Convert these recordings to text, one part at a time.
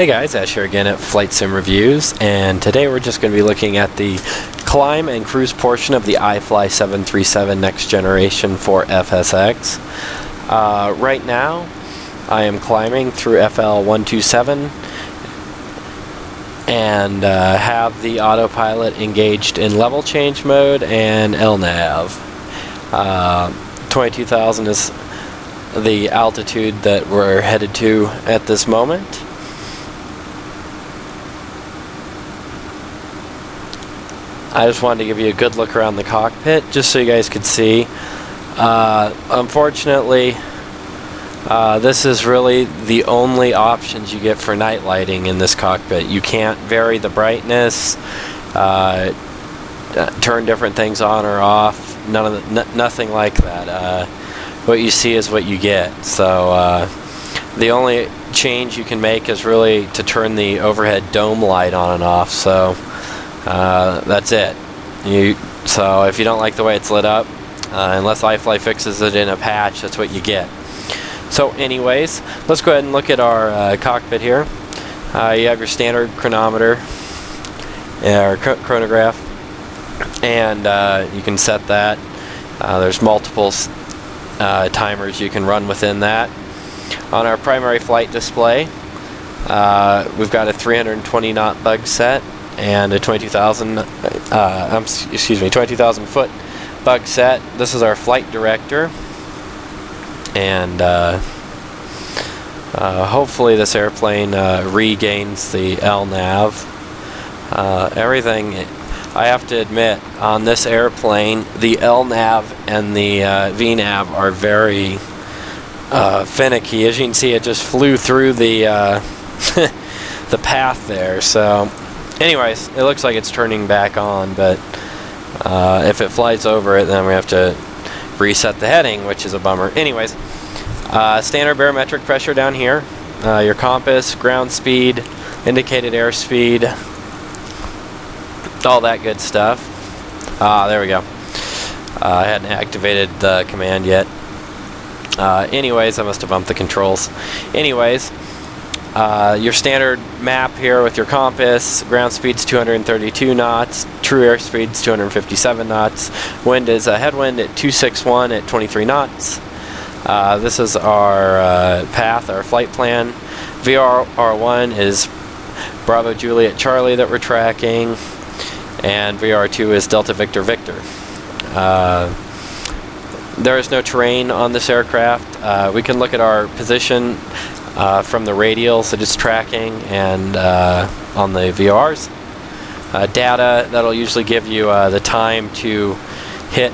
Hey guys, Ash here again at Flight Sim Reviews, and today we're just going to be looking at the climb and cruise portion of the IFly 737 Next Generation for FSX. Right now, I am climbing through FL 127 and have the autopilot engaged in level change mode and LNAV. 22,000 is the altitude that we're headed to at this moment. I just wanted to give you a good look around the cockpit just so you guys could see. Unfortunately, this is really the only options you get for night lighting in this cockpit. You can't vary the brightness, turn different things on or off, nothing like that. What you see is what you get. So the only change you can make is really to turn the overhead dome light on and off. So that's it. So if you don't like the way it's lit up, unless IFly fixes it in a patch, that's what you get. So anyways, let's go ahead and look at our cockpit here. You have your standard chronometer, or chronograph, and you can set that. There's multiple timers you can run within that. On our primary flight display, we've got a 320 knot bug set and a 20,000 foot bug set. This is our flight director, and hopefully this airplane regains the LNAV. Everything, I have to admit, on this airplane, the LNAV and the VNAV are very finicky. As you can see, it just flew through the the path there. So anyways, it looks like it's turning back on, but if it flies over it, then we have to reset the heading, which is a bummer. Anyways, standard barometric pressure down here, your compass, ground speed, indicated airspeed, all that good stuff. There we go. I hadn't activated the command yet. Anyways, I must have bumped the controls. Anyways, your standard map here with your compass, ground speed's 232 knots, true airspeed's 257 knots, wind is a headwind at 261 at 23 knots. This is our path, our flight plan. VRR1 is Bravo Juliet Charlie that we're tracking, and VRR2 is Delta Victor Victor. There is no terrain on this aircraft. We can look at our position from the radials that it's tracking, and on the VRs. Data, that'll usually give you the time to hit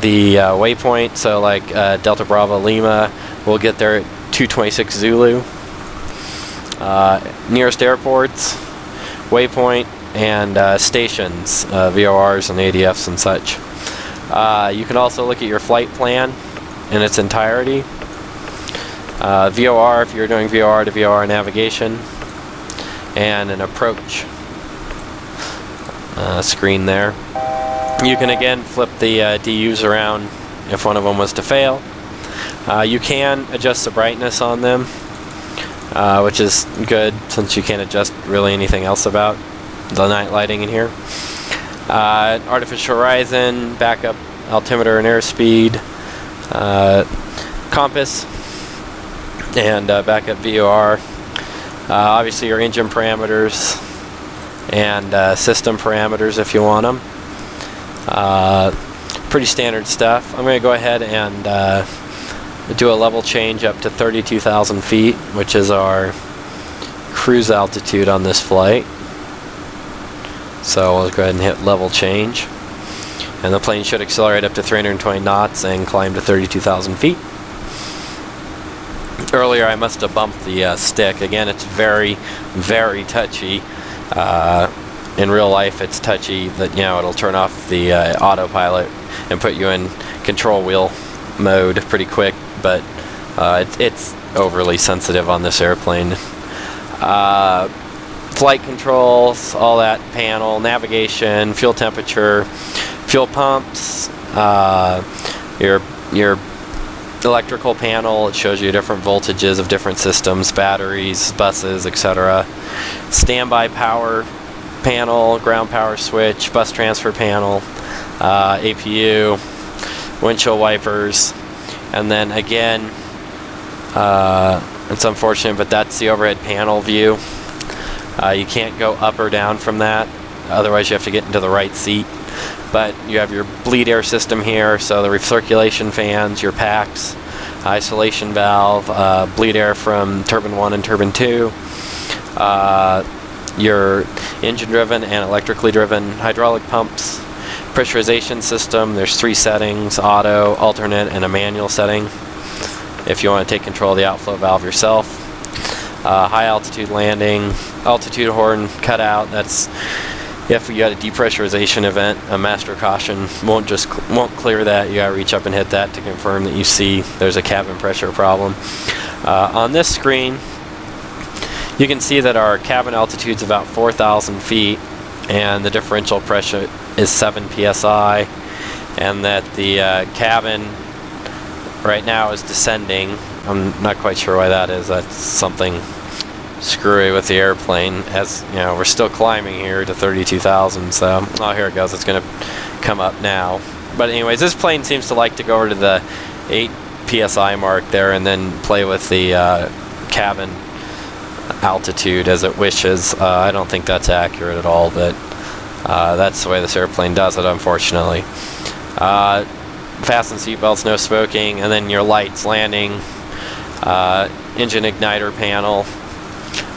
the waypoint. So like Delta Bravo Lima, we'll get there at 2:26 Zulu. Nearest airports, waypoint, and stations, VORs and ADFs and such. You can also look at your flight plan in its entirety. VOR if you're doing VOR to VOR navigation, and an approach screen there. You can again flip the DUs around if one of them was to fail. You can adjust the brightness on them, which is good since you can't adjust really anything else about the night lighting in here. Artificial horizon, backup altimeter and airspeed, compass, and backup VOR. Obviously your engine parameters and system parameters if you want them. Pretty standard stuff. I'm going to go ahead and do a level change up to 32,000 feet, which is our cruise altitude on this flight. So we'll go ahead and hit level change, and the plane should accelerate up to 320 knots and climb to 32,000 feet. Earlier I must have bumped the stick. Again, it's very, very touchy. In real life it's touchy that, you know, it'll turn off the autopilot and put you in control wheel mode pretty quick, but it's overly sensitive on this airplane. Flight controls, all that panel, navigation, fuel temperature, fuel pumps, your electrical panel. It shows you different voltages of different systems, batteries, buses, etc. Standby power panel, ground power switch, bus transfer panel, APU, windshield wipers, and then again, it's unfortunate, but that's the overhead panel view. You can't go up or down from that, otherwise you have to get into the right seat. But you have your bleed air system here, so the recirculation fans, your packs, isolation valve, bleed air from turbine 1 and turbine 2, your engine driven and electrically driven hydraulic pumps, pressurization system. There's 3 settings: auto, alternate, and a manual setting if you want to take control of the outflow valve yourself. High altitude landing, altitude horn cutout. That's if you got a depressurization event. A master caution won't clear that. You gotta reach up and hit that to confirm that you see there's a cabin pressure problem. On this screen, you can see that our cabin altitude is about 4,000 feet, and the differential pressure is 7 psi, and that the cabin right now is descending. I'm not quite sure why that is. That's something screwy with the airplane. As you know, we're still climbing here to 32,000. So, oh, here it goes. It's going to come up now. But anyways, this plane seems to like to go over to the 8 psi mark there and then play with the cabin altitude as it wishes. I don't think that's accurate at all, but that's the way this airplane does it, unfortunately. Fasten seatbelts, no smoking, and then your lights, landing, engine igniter panel.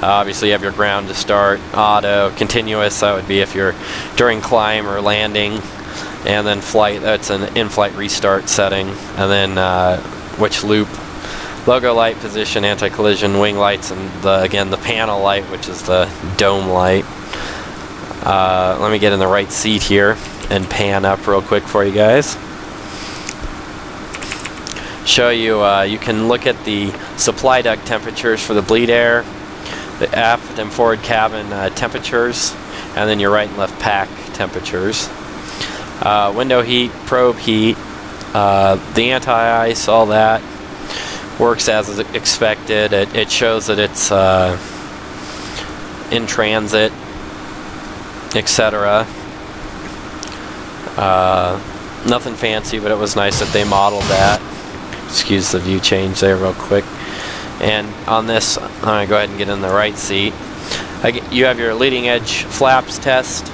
Obviously you have your ground to start, auto, continuous, that would be if you're during climb or landing, and then flight, that's an in-flight restart setting, and then which loop, logo light, position, anti-collision, wing lights, and again the panel light, which is the dome light. Let me get in the right seat here and pan up real quick for you guys. Show you, you can look at the supply duct temperatures for the bleed air, the aft and forward cabin temperatures, and then your right and left pack temperatures. Window heat, probe heat, the anti-ice, all that works as expected. It shows that it's in transit, etc. Nothing fancy, but it was nice that they modeled that. Excuse the view change there real quick. And on this, I'm going to go ahead and get in the right seat. You have your leading edge flaps test,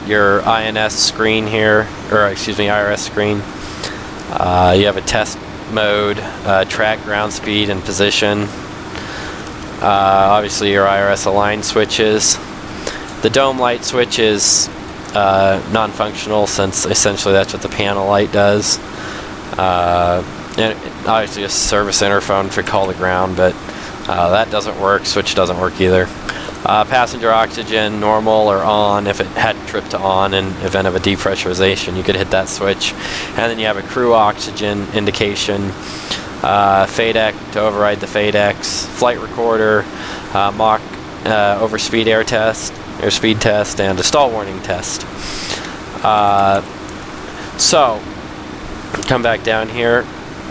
your INS screen here, or excuse me, IRS screen. You have a test mode, track ground speed and position. Obviously your IRS align switches. The dome light switch is non-functional, since essentially that's what the panel light does. And obviously a service interphone to call the ground, but that doesn't work. Switch doesn't work either. Passenger oxygen, normal or on. If it hadn't tripped to on in event of a depressurization, you could hit that switch. And then you have a crew oxygen indication, FADEC to override the FADEX, flight recorder, Mach over speed air test, airspeed test, and a stall warning test. So, come back down here.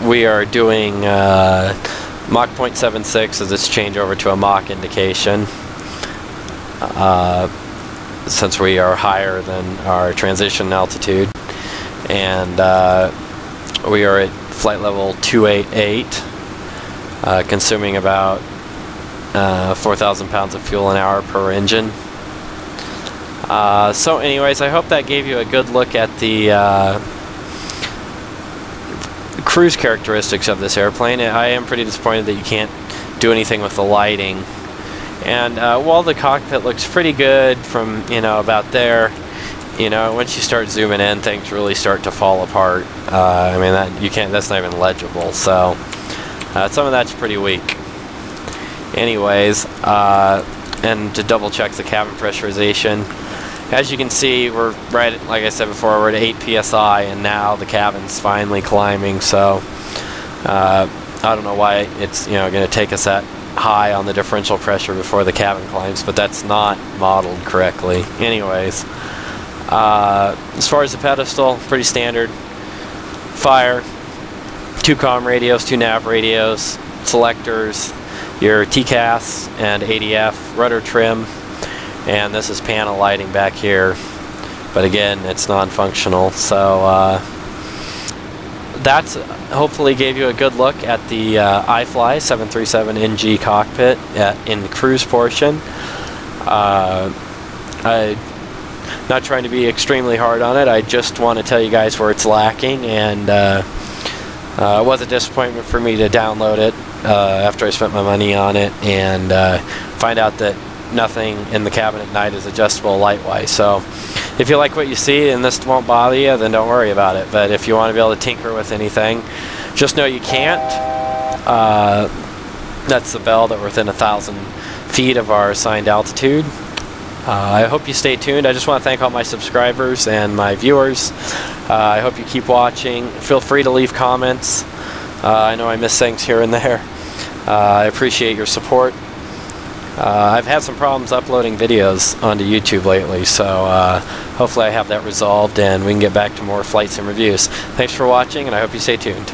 We are doing Mach 0.76 as it's changed over to a Mach indication, since we are higher than our transition altitude, and we are at flight level 288, consuming about 4,000 pounds of fuel an hour per engine. So anyways, I hope that gave you a good look at the cruise characteristics of this airplane. I am pretty disappointed that you can't do anything with the lighting. And while the cockpit looks pretty good from, you know, about there, you know, once you start zooming in, things really start to fall apart. I mean, that's not even legible. So some of that's pretty weak. Anyways, and to double check the cabin pressurization, as you can see, we're right at, like I said before, we're at 8 psi, and now the cabin's finally climbing. So I don't know why it's, you know, going to take us that high on the differential pressure before the cabin climbs, but that's not modeled correctly. Anyways, as far as the pedestal, pretty standard. Fire, 2 comm radios, 2 nav radios, selectors, your TCAS and ADF, rudder trim, and this is panel lighting back here, but again, it's non-functional. So that's hopefully gave you a good look at the IFly 737NG cockpit in the cruise portion. I'm not trying to be extremely hard on it. I just want to tell you guys where it's lacking, and it was a disappointment for me to download it after I spent my money on it and find out that nothing in the cabin at night is adjustable light-wise. So if you like what you see and this won't bother you, then don't worry about it. But if you want to be able to tinker with anything, just know you can't. That's the bell that we're within 1,000 feet of our assigned altitude. I hope you stay tuned. I just want to thank all my subscribers and my viewers. I hope you keep watching. Feel free to leave comments. I know I miss things here and there. I appreciate your support. I've had some problems uploading videos onto YouTube lately, so hopefully I have that resolved and we can get back to more flights and reviews. Thanks for watching, and I hope you stay tuned.